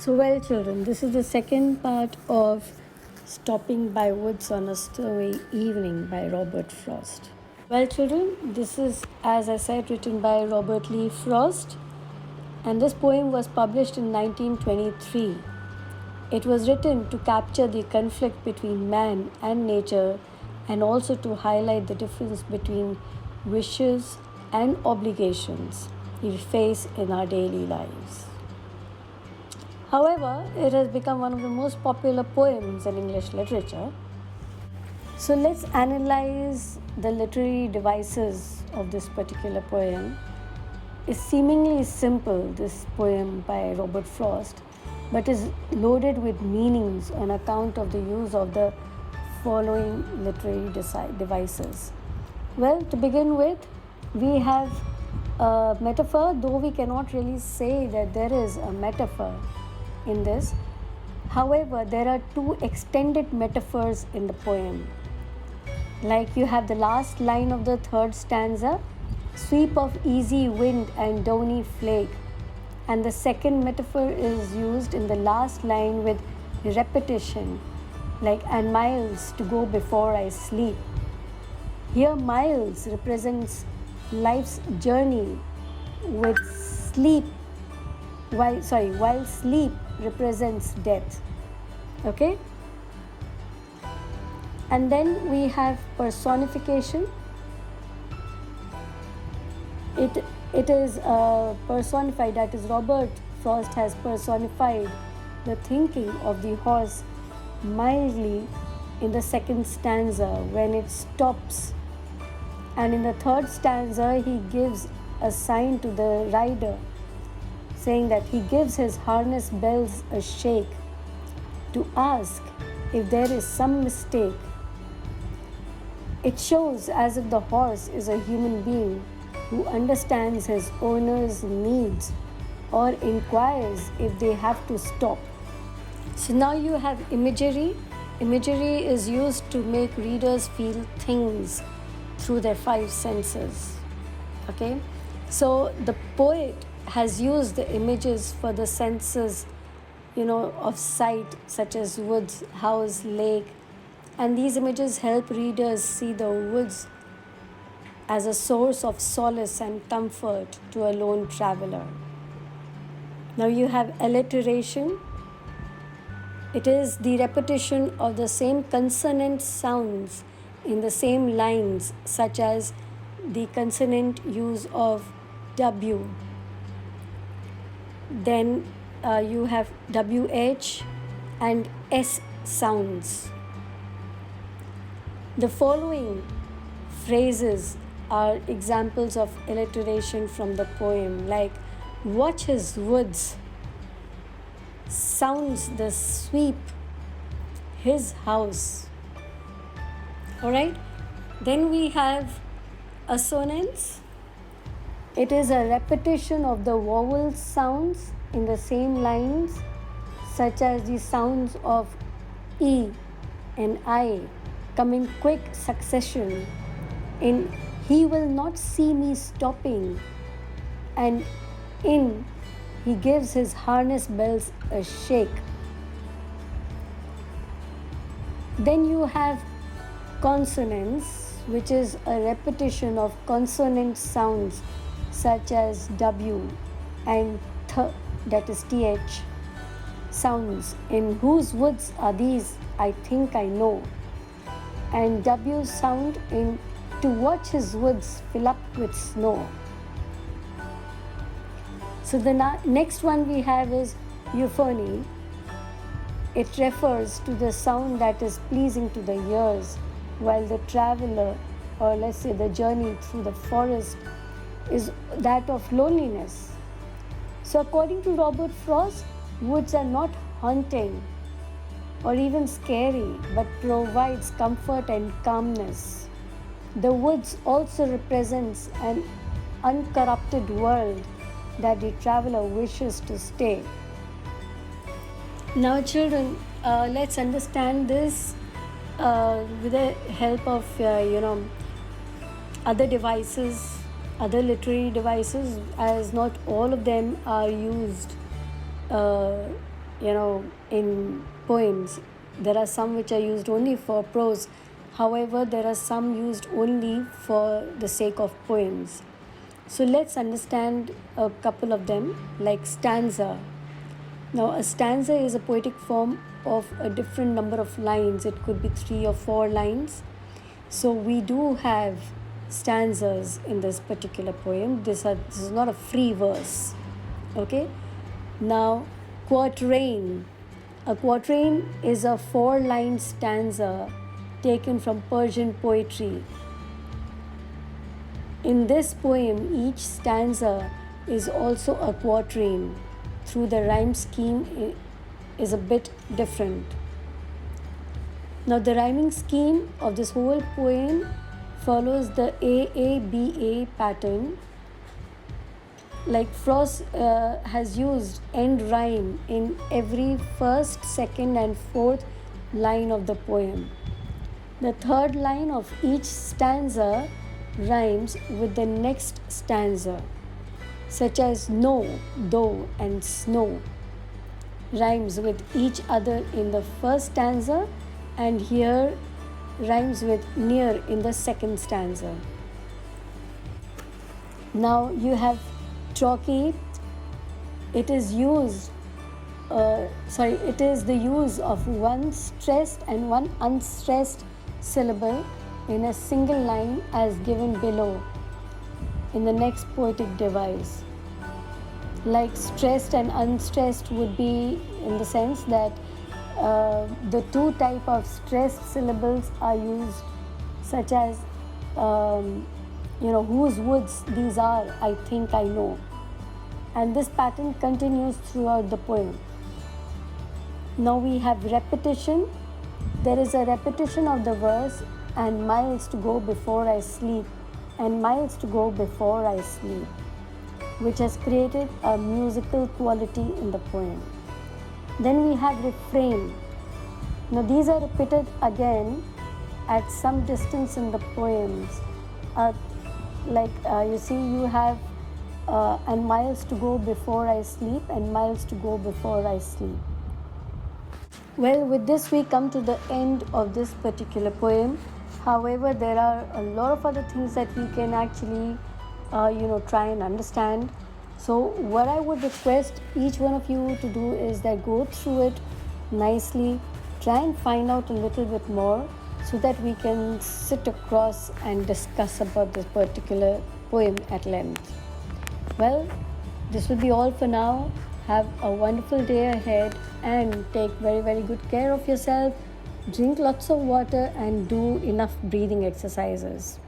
So, well, children, this is the second part of Stopping by Woods on a Snowy Evening by Robert Frost. Well, children, this is, as I said, written by Robert Lee Frost, and this poem was published in 1923. It was written to capture the conflict between man and nature and also to highlight the difference between wishes and obligations we face in our daily lives. However, it has become one of the most popular poems in English literature. So let's analyze the literary devices of this particular poem. It's seemingly simple, this poem by Robert Frost, but is loaded with meanings on account of the use of the following literary devices. Well, to begin with, we have a metaphor, though we cannot really say that there is a metaphor in this. However, there are two extended metaphors in the poem. Like you have the last line of the third stanza, sweep of easy wind and downy flake. And the second metaphor is used in the last line with repetition, like and miles to go before I sleep. Here miles represents life's journey with sleep, while sleep represents death. Okay? And then we have personification. It is personified, that is Robert Frost has personified the thinking of the horse mildly in the second stanza when it stops. And in the third stanza he gives a sign to the rider saying that he gives his harness bells a shake to ask if there is some mistake. It shows as if the horse is a human being who understands his owner's needs or inquires if they have to stop. So now you have imagery. Imagery is used to make readers feel things through their five senses. Okay? So the poet has used the images for the senses, of sight, such as woods, house, lake, and these images help readers see the woods as a source of solace and comfort to a lone traveler. Now you have alliteration. It is the repetition of the same consonant sounds in the same lines, such as the consonant use of W. Then you have WH and S sounds. The following phrases are examples of alliteration from the poem, like watch his woods, sounds the sweep, his house. Alright, then we have assonance. It is a repetition of the vowel sounds in the same lines, such as the sounds of E and I come in quick succession. In he will not see me stopping, and in he gives his harness bells a shake. Then you have consonance, which is a repetition of consonant sounds such as W and th, that is TH sounds. In whose woods are these? I think I know. And W sound in to watch his woods fill up with snow. So the next one we have is euphony. It refers to the sound that is pleasing to the ears while the traveler, or let's say the journey through the forest, is that of loneliness. So according to Robert Frost, woods are not haunting or even scary, but provides comfort and calmness. The woods also represents an uncorrupted world that the traveler wishes to stay. Now children, let's understand this with the help of other devices, other literary devices, as not all of them are used in poems. There are some which are used only for prose. However, there are some used only for the sake of poems. So let's understand a couple of them, like stanza. Now, a stanza is a poetic form of a different number of lines. It could be 3 or 4 lines. So we do have stanzas in this particular poem. This is not a free verse. Okay. Now, quatrain. A quatrain is a 4-line stanza taken from Persian poetry. In this poem, each stanza is also a quatrain, through the rhyme scheme is a bit different. Now, the rhyming scheme of this whole poem follows the AABA pattern. Like Frost has used end rhyme in every first, second, and fourth line of the poem. The third line of each stanza rhymes with the next stanza, such as no, though, and snow rhymes with each other in the first stanza, and here rhymes with near in the second stanza. Now you have trochee. It is the use of one stressed and one unstressed syllable in a single line as given below in the next poetic device. Like stressed and unstressed would be in the sense that the two type of stressed syllables are used, such as whose woods these are, I think I know. And this pattern continues throughout the poem. Now we have repetition. There is a repetition of the verse, and miles to go before I sleep, and miles to go before I sleep, which has created a musical quality in the poem. Then we have refrain. Now these are repeated again at some distance in the poems. You see, you have and miles to go before I sleep, and miles to go before I sleep. Well, with this we come to the end of this particular poem. However, there are a lot of other things that we can actually try and understand. So what I would request each one of you to do is that go through it nicely, try and find out a little bit more, so that we can sit across and discuss about this particular poem at length. Well, this will be all for now. Have a wonderful day ahead and take very, very good care of yourself. Drink lots of water and do enough breathing exercises.